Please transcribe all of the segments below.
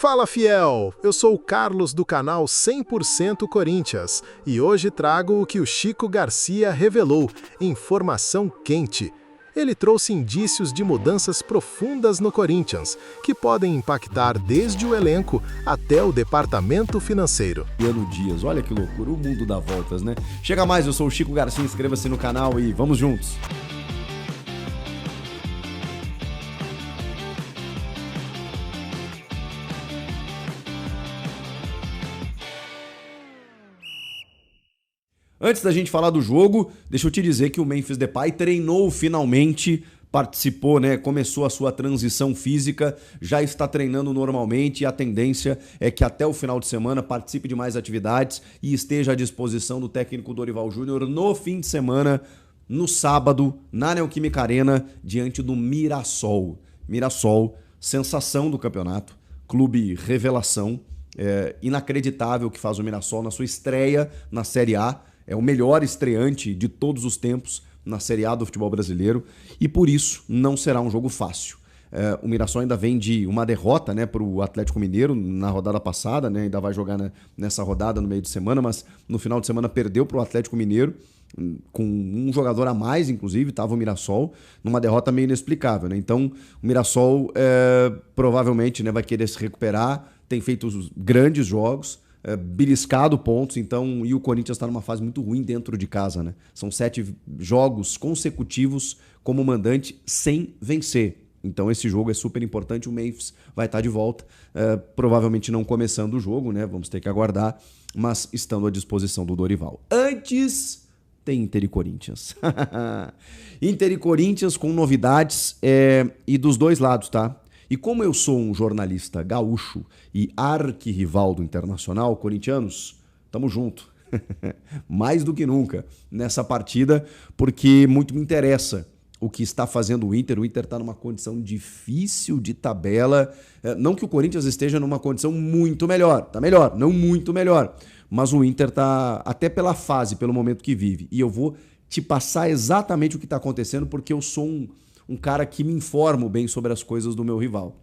Fala fiel, eu sou o Carlos do canal 100% Corinthians e hoje trago o que o Chico Garcia revelou, informação quente. Ele trouxe indícios de mudanças profundas no Corinthians, que podem impactar desde o elenco até o departamento financeiro. Ano Dias, olha que loucura, o mundo dá voltas, né? Chega mais, eu sou o Chico Garcia, inscreva-se no canal e vamos juntos! Antes da gente falar do jogo, deixa eu te dizer que o Memphis Depay treinou finalmente, participou, né? Começou a sua transição física, já está treinando normalmente e a tendência é que até o final de semana participe de mais atividades e esteja à disposição do técnico Dorival Júnior no fim de semana, no sábado, na Neoquímica Arena, diante do Mirassol. Mirassol, sensação do campeonato, clube revelação, inacreditável o que faz o Mirassol na sua estreia na Série A. É o melhor estreante de todos os tempos na Série A do futebol brasileiro e por isso não será um jogo fácil. O Mirassol ainda vem de uma derrota, né, para o Atlético Mineiro na rodada passada, né, ainda vai jogar nessa rodada no meio de semana, mas no final de semana perdeu para o Atlético Mineiro com um jogador a mais, inclusive, estava o Mirassol, numa derrota meio inexplicável, né? Então o Mirassol provavelmente, né, vai querer se recuperar, tem feito grandes jogos, beliscado pontos, então, e o Corinthians está numa fase muito ruim dentro de casa, né? São 7 jogos consecutivos como mandante sem vencer. Então esse jogo é super importante, o Memphis vai estar de volta, provavelmente não começando o jogo, né? Vamos ter que aguardar, mas estando à disposição do Dorival. Antes tem Inter e Corinthians. Inter e Corinthians com novidades e dos dois lados, tá? E como eu sou um jornalista gaúcho e arquirrival do Internacional, corintianos, tamo junto. Mais do que nunca nessa partida, porque muito me interessa o que está fazendo o Inter. O Inter está numa condição difícil de tabela. Não que o Corinthians esteja numa condição muito melhor. Tá melhor, não muito melhor. Mas o Inter tá, até pela fase, pelo momento que vive. E eu vou te passar exatamente o que está acontecendo, porque eu sou um cara que me informo bem sobre as coisas do meu rival.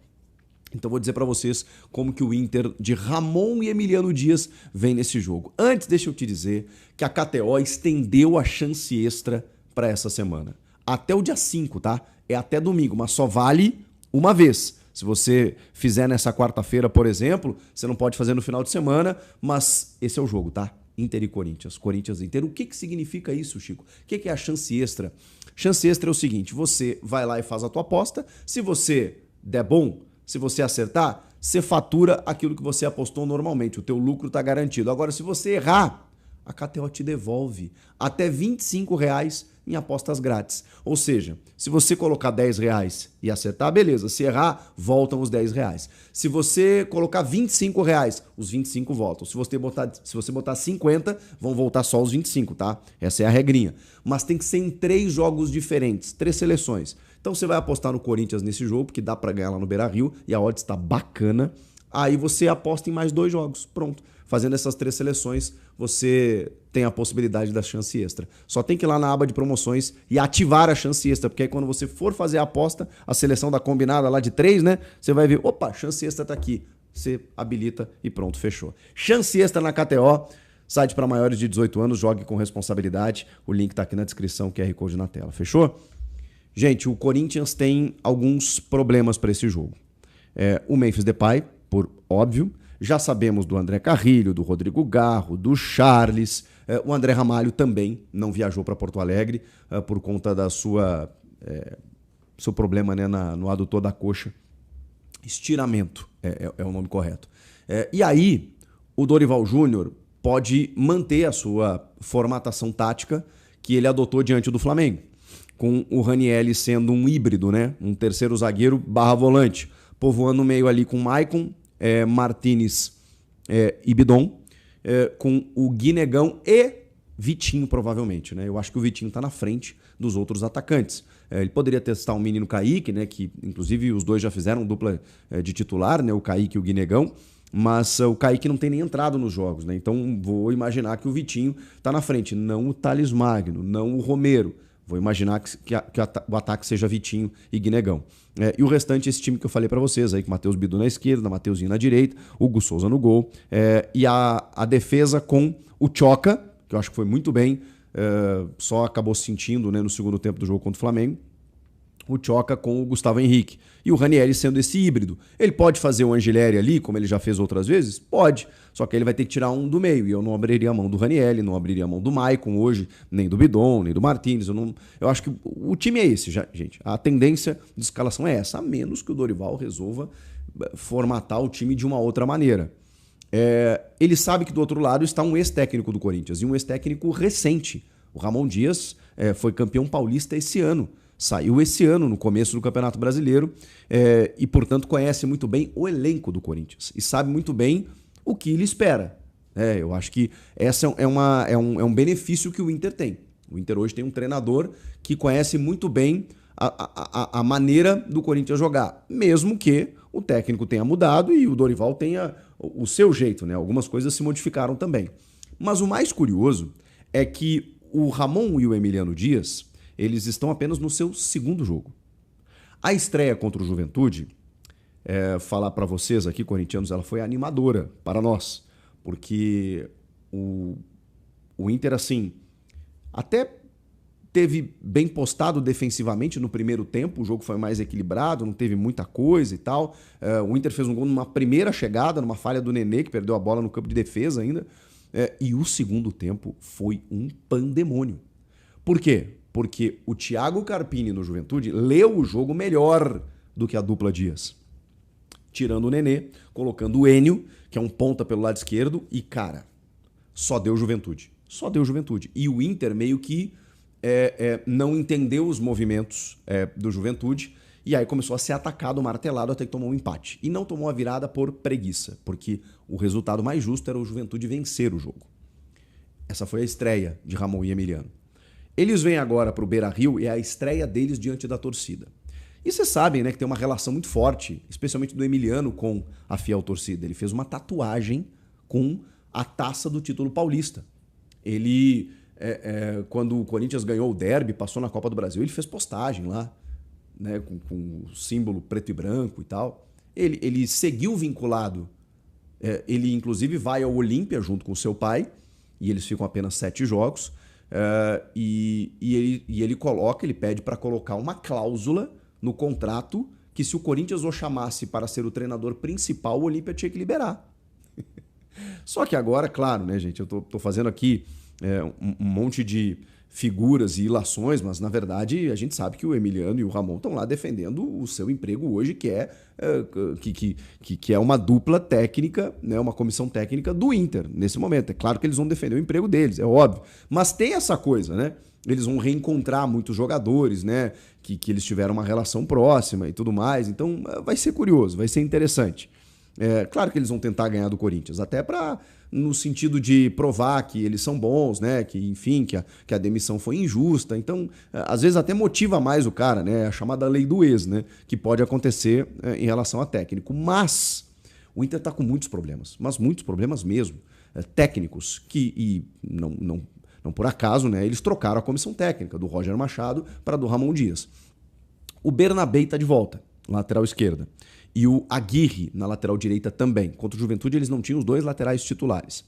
Então vou dizer para vocês como que o Inter de Ramon e Emiliano Dias vem nesse jogo. Antes, deixa eu te dizer que a KTO estendeu a chance extra para essa semana. Até o dia 5, tá? É até domingo, mas só vale uma vez. Se você fizer nessa quarta-feira, por exemplo, você não pode fazer no final de semana, mas esse é o jogo, tá? Inter e Corinthians, Corinthians e Inter. O que significa isso, Chico? O que é a chance extra? Chance extra é o seguinte, você vai lá e faz a tua aposta, se você der bom, se você acertar, você fatura aquilo que você apostou normalmente, o teu lucro está garantido. Agora, se você errar, a KTO te devolve até R$25 em apostas grátis. Ou seja, se você colocar R$10 e acertar, beleza. Se errar, voltam os R$10. Se você colocar R$25, os 25 voltam. Se você botar 50, vão voltar só os 25, tá? Essa é a regrinha. Mas tem que ser em 3 jogos diferentes, 3 seleções. Então você vai apostar no Corinthians nesse jogo, porque dá para ganhar lá no Beira-Rio e a odds está bacana. Aí você aposta em mais 2 jogos. Pronto. Fazendo essas 3 seleções, você tem a possibilidade da chance extra. Só tem que ir lá na aba de promoções e ativar a chance extra, porque aí quando você for fazer a aposta, a seleção da combinada lá de 3, né? Você vai ver, opa, chance extra tá aqui. Você habilita e pronto, fechou. Chance extra na KTO, site para maiores de 18 anos, jogue com responsabilidade. O link tá aqui na descrição, QR Code na tela, fechou? Gente, o Corinthians tem alguns problemas para esse jogo. O Memphis Depay, por óbvio. Já sabemos do André Carrilho, do Rodrigo Garro, do Charles. O André Ramalho também não viajou para Porto Alegre por conta da seu problema, né, no adutor da coxa. Estiramento é o nome correto. E aí, o Dorival Júnior pode manter a sua formatação tática que ele adotou diante do Flamengo, com o Ranieri sendo um híbrido, né, um terceiro zagueiro / volante, povoando no meio ali com o Maicon, Martínez e Bidon, com o Guinegão e Vitinho, provavelmente, né? Eu acho que o Vitinho está na frente dos outros atacantes. Ele poderia testar o menino Kaique, né? Que inclusive os dois já fizeram dupla de titular, né? O Kaique e o Guinegão, mas o Kaique não tem nem entrado nos jogos, né? Então vou imaginar que o Vitinho está na frente, não o Thales Magno, não o Romero. Vou imaginar o ataque seja Vitinho e Guinegão. E o restante, esse time que eu falei para vocês, aí com Matheus Bidu na esquerda, Mateuzinho na direita, Hugo Souza no gol, e a defesa com o Tchoca, que eu acho que foi muito bem, só acabou sentindo, né, no segundo tempo do jogo contra o Flamengo, o Tchoca com o Gustavo Henrique. E o Ranieri sendo esse híbrido. Ele pode fazer o Angileri ali, como ele já fez outras vezes? Pode. Só que ele vai ter que tirar um do meio. E eu não abriria a mão do Ranieri, não abriria a mão do Maicon hoje, nem do Bidon, nem do Martins. Eu acho que o time é esse, gente. A tendência de escalação é essa, a menos que o Dorival resolva formatar o time de uma outra maneira. Ele sabe que do outro lado está um ex-técnico do Corinthians, e um ex-técnico recente. O Ramon Dias foi campeão paulista esse ano. Saiu esse ano, no começo do Campeonato Brasileiro, e, portanto, conhece muito bem o elenco do Corinthians e sabe muito bem o que ele espera. Eu acho que esse é um benefício que o Inter tem. O Inter hoje tem um treinador que conhece muito bem a maneira do Corinthians jogar, mesmo que o técnico tenha mudado e o Dorival tenha o seu jeito, né? Algumas coisas se modificaram também. Mas o mais curioso é que o Ramon e o Emiliano Dias, eles estão apenas no seu segundo jogo. A estreia contra o Juventude, falar para vocês aqui, corintianos, ela foi animadora para nós, porque o Inter, assim, até teve bem postado defensivamente no primeiro tempo, o jogo foi mais equilibrado, não teve muita coisa e tal. O Inter fez um gol numa primeira chegada, numa falha do Nenê, que perdeu a bola no campo de defesa ainda, e o segundo tempo foi um pandemônio. Por quê? Porque o Thiago Carpini no Juventude leu o jogo melhor do que a dupla Dias. Tirando o Nenê, colocando o Enio, que é um ponta pelo lado esquerdo, e, cara, só deu Juventude. Só deu Juventude. E o Inter meio que não entendeu os movimentos do Juventude, e aí começou a ser atacado, martelado, até que tomou um empate. E não tomou a virada por preguiça, porque o resultado mais justo era o Juventude vencer o jogo. Essa foi a estreia de Ramon e Emiliano. Eles vêm agora para o Beira-Rio e é a estreia deles diante da torcida. E vocês sabem, né, que tem uma relação muito forte, especialmente do Emiliano com a fiel torcida. Ele fez uma tatuagem com a taça do título paulista. Ele, quando o Corinthians ganhou o derby, passou na Copa do Brasil, ele fez postagem lá, né, com o símbolo preto e branco e tal. Ele seguiu vinculado. Ele, inclusive, vai ao Olímpia junto com o seu pai, e eles ficam apenas 7 jogos. E ele pede para colocar uma cláusula no contrato que se o Corinthians o chamasse para ser o treinador principal, o Olímpia tinha que liberar. Só que agora, claro, né, gente, eu tô fazendo aqui um monte de figuras e ilações, mas na verdade a gente sabe que o Emiliano e o Ramon estão lá defendendo o seu emprego hoje, que é uma dupla técnica, né, uma comissão técnica do Inter nesse momento. É claro que eles vão defender o emprego deles, é óbvio. Mas tem essa coisa, né? Eles vão reencontrar muitos jogadores, né? Que eles tiveram uma relação próxima e tudo mais. Então vai ser curioso, vai ser interessante. Claro que eles vão tentar ganhar do Corinthians, até no sentido de provar que eles são bons, né? Que, enfim, que a demissão foi injusta. Então, às vezes até motiva mais o cara, né? A chamada lei do ex, né? Que pode acontecer em relação a técnico. Mas o Inter está com muitos problemas, mas muitos problemas mesmo, técnicos, e não por acaso, né? Eles trocaram a comissão técnica do Roger Machado para do Ramon Dias. O Bernabé está de volta, lateral esquerda. E o Aguirre na lateral direita também. Contra o Juventude eles não tinham os dois laterais titulares.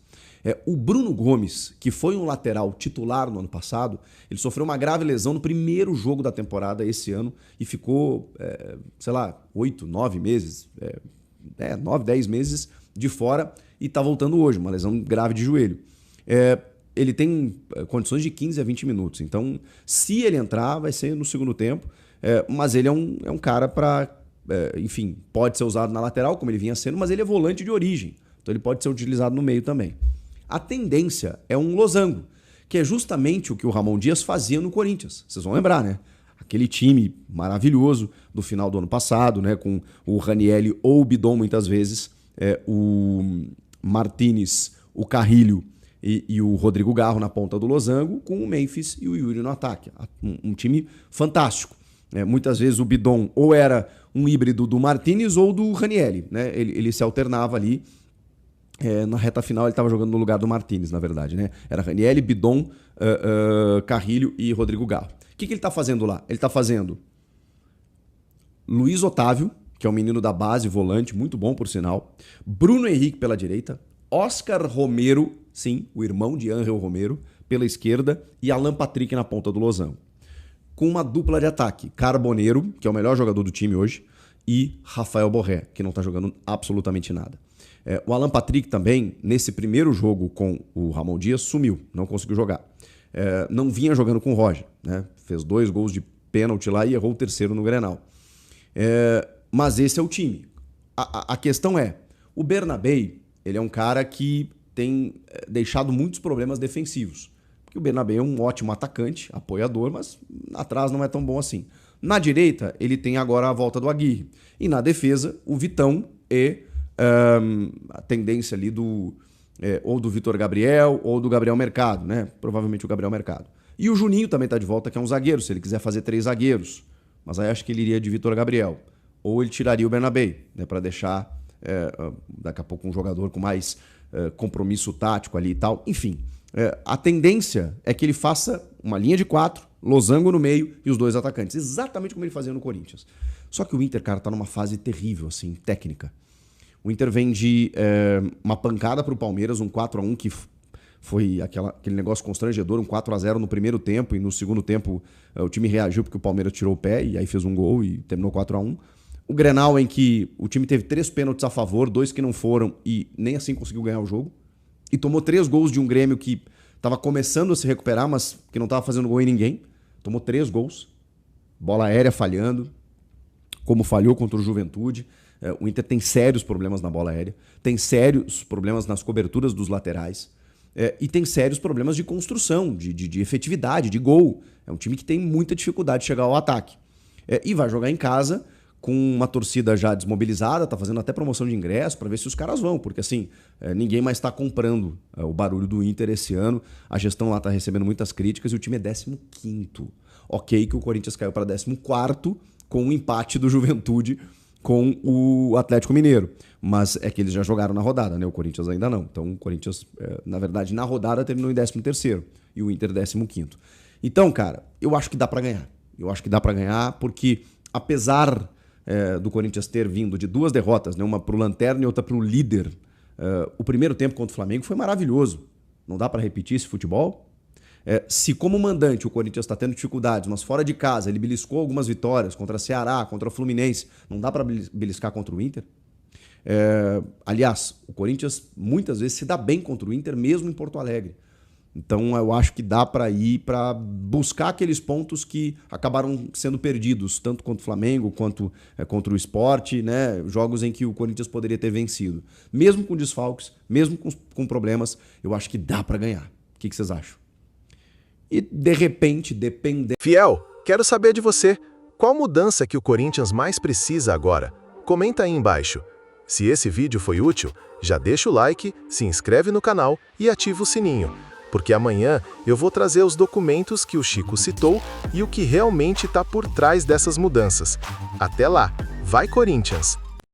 O Bruno Gomes, que foi um lateral titular no ano passado, ele sofreu uma grave lesão no primeiro jogo da temporada esse ano e ficou, 8, 9 meses, 9, 10 meses de fora e está voltando hoje, uma lesão grave de joelho. Ele tem condições de 15 a 20 minutos, então se ele entrar vai ser no segundo tempo, mas ele é um cara para... enfim, pode ser usado na lateral, como ele vinha sendo, mas ele é volante de origem, então ele pode ser utilizado no meio também. A tendência é um losango, que é justamente o que o Ramon Dias fazia no Corinthians. Vocês vão lembrar, né? Aquele time maravilhoso do final do ano passado, né? Com o Ranieri ou o Bidon muitas vezes, o Martínez, o Carrilho e o Rodrigo Garro na ponta do losango, com o Memphis e o Yuri no ataque. Um time fantástico. Muitas vezes o Bidon ou era um híbrido do Martínez ou do Ranieri, né? Ele se alternava ali Na reta final ele estava jogando no lugar do Martínez, na verdade, né? Era Ranieri, Bidon, Carrilho e Rodrigo Garro. O que ele está fazendo lá? Ele está fazendo Luiz Otávio, que é um menino da base, volante, muito bom por sinal. Bruno Henrique pela direita. Oscar Romero, sim, o irmão de Ángel Romero, pela esquerda. E Alan Patrick na ponta do losango. Com uma dupla de ataque. Carboneiro, que é o melhor jogador do time hoje, e Rafael Borré, que não está jogando absolutamente nada. O Alan Patrick também, nesse primeiro jogo com o Ramon Dias, sumiu, não conseguiu jogar. Não vinha jogando com o Roger, né? Fez 2 gols de pênalti lá e errou o terceiro no Grenal. Mas esse é o time. A questão é, o Bernabei, ele é um cara que tem deixado muitos problemas defensivos. Porque o Bernabei é um ótimo atacante, apoiador, mas atrás não é tão bom assim. Na direita, ele tem agora a volta do Aguirre. E na defesa, o Vitão e a tendência ali ou do Vitor Gabriel ou do Gabriel Mercado, né? Provavelmente o Gabriel Mercado. E o Juninho também está de volta, que é um zagueiro, se ele quiser fazer 3 zagueiros. Mas aí acho que ele iria de Vitor Gabriel. Ou ele tiraria o Bernabei, né? Para deixar daqui a pouco um jogador com mais compromisso tático ali e tal. Enfim, a tendência é que ele faça uma linha de 4, losango no meio e os 2 atacantes. Exatamente como ele fazia no Corinthians. Só que o Inter, cara, tá numa fase terrível, assim, técnica. O Inter vem de uma pancada pro Palmeiras, um 4-1 que foi aquele negócio constrangedor, um 4-0 no primeiro tempo, e no segundo tempo o time reagiu porque o Palmeiras tirou o pé e aí fez um gol e terminou 4-1. O Grenal em que o time teve 3 pênaltis a favor, 2 que não foram e nem assim conseguiu ganhar o jogo. E tomou 3 gols de um Grêmio que estava começando a se recuperar, mas que não estava fazendo gol em ninguém. Tomou 3 gols, bola aérea falhando, como falhou contra o Juventude. O Inter tem sérios problemas na bola aérea, tem sérios problemas nas coberturas dos laterais e tem sérios problemas de construção, de efetividade, de gol. É um time que tem muita dificuldade de chegar ao ataque. E vai jogar em casa com uma torcida já desmobilizada, tá fazendo até promoção de ingresso para ver se os caras vão, porque assim, ninguém mais está comprando o barulho do Inter esse ano. A gestão lá está recebendo muitas críticas e o time é 15º. Ok que o Corinthians caiu para 14º com um empate do Juventude com o Atlético Mineiro. Mas é que eles já jogaram na rodada, né? O Corinthians ainda não. Então o Corinthians, na verdade, na rodada terminou em 13º e o Inter 15º. Então, cara, eu acho que dá para ganhar. Eu acho que dá para ganhar porque, apesar do Corinthians ter vindo de 2 derrotas, né? Uma pro Lanterna e outra pro líder, o primeiro tempo contra o Flamengo foi maravilhoso. Não dá para repetir esse futebol? Se como mandante o Corinthians está tendo dificuldades, mas fora de casa ele beliscou algumas vitórias contra Ceará, contra o Fluminense, não dá para beliscar contra o Inter? Aliás, o Corinthians muitas vezes se dá bem contra o Inter, mesmo em Porto Alegre. Então eu acho que dá para ir para buscar aqueles pontos que acabaram sendo perdidos, tanto contra o Flamengo quanto contra o Sport, né? Jogos em que o Corinthians poderia ter vencido. Mesmo com desfalques, mesmo com problemas, eu acho que dá para ganhar. O que vocês acham? E, de repente, dependendo... Fiel, quero saber de você. Qual mudança que o Corinthians mais precisa agora? Comenta aí embaixo. Se esse vídeo foi útil, já deixa o like, se inscreve no canal e ativa o sininho. Porque amanhã eu vou trazer os documentos que o Chico citou e o que realmente está por trás dessas mudanças. Até lá, vai Corinthians!